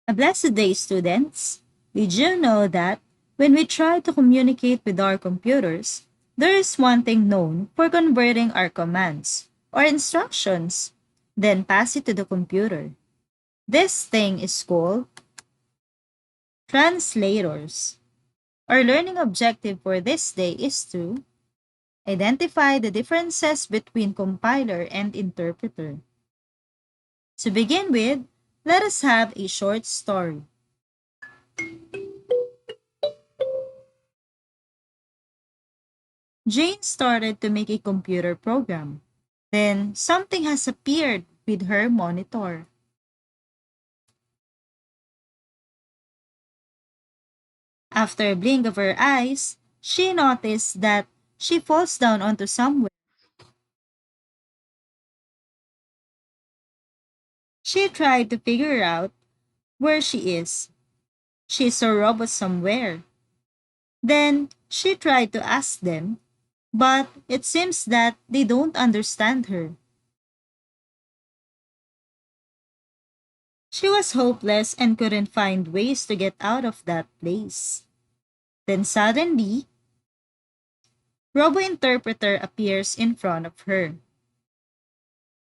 A blessed day, students. Did you know that when we try to communicate with our computers, there is one thing known for converting our commands or instructions, then pass it to the computer. This thing is called translators. Our learning objective for this day is to identify the differences between compiler and interpreter. To begin with, let us have a short story. Jane started to make a computer program. Then something has appeared with her monitor. After a blink of her eyes, she noticed that she falls down onto somewhere. She tried to figure out where she is. She saw robots somewhere. Then she tried to ask them, but it seems that they don't understand her. She was hopeless and couldn't find ways to get out of that place. Then suddenly, Robo Interpreter appears in front of her.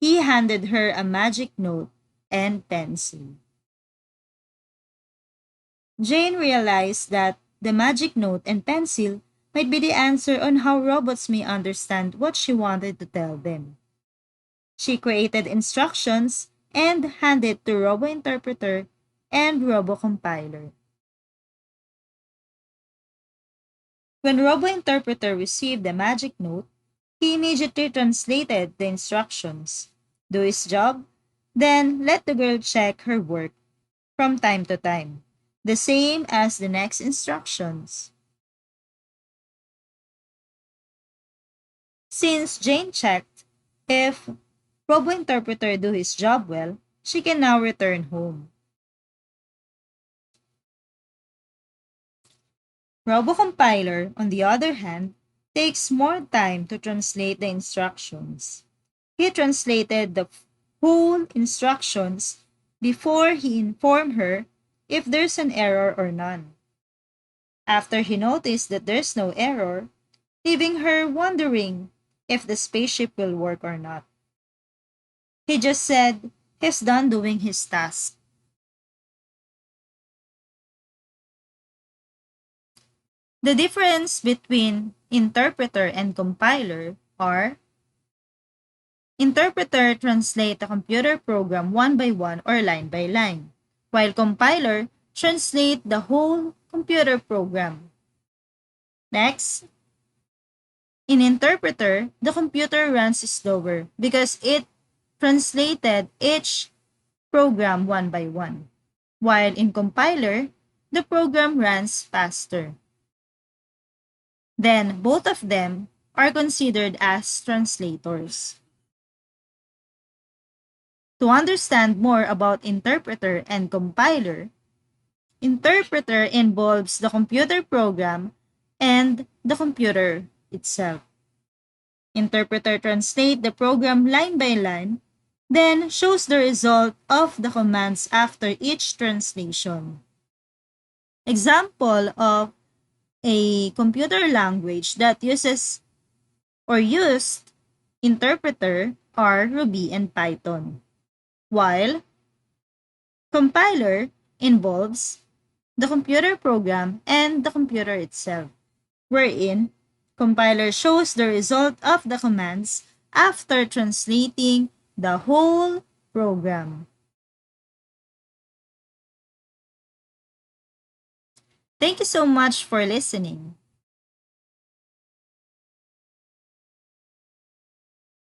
He handed her a magic note and pencil. Jane realized that the magic note and pencil might be the answer on how robots may understand what she wanted to tell them. She created instructions and handed to Robo Interpreter and Robo Compiler. When Robo Interpreter received the magic note, he immediately translated the instructions. Do his job, then let the girl check her work from time to time, the same as the next instructions. Since Jane checked if Robo Interpreter do his job well, she can now return home. Robo Compiler, on the other hand, takes more time to translate the instructions. He translated the whole instructions before he informed her if there's an error or none. After he noticed that there's no error, leaving her wondering if the spaceship will work or not. He just said he's done doing his task. The difference between interpreter and compiler are interpreter translate a computer program one by one or line by line, while compiler translate the whole computer program. Next, in interpreter, the computer runs slower because it translated each program one by one, while in compiler, the program runs faster. Then both of them are considered as translators. To understand more about interpreter and compiler, interpreter involves the computer program and the computer itself. Interpreter translates the program line by line, then shows the result of the commands after each translation. Example of a computer language that uses or used interpreter are Ruby and Python, while compiler involves the computer program and the computer itself, wherein compiler shows the result of the commands after translating the whole program. Thank you so much for listening.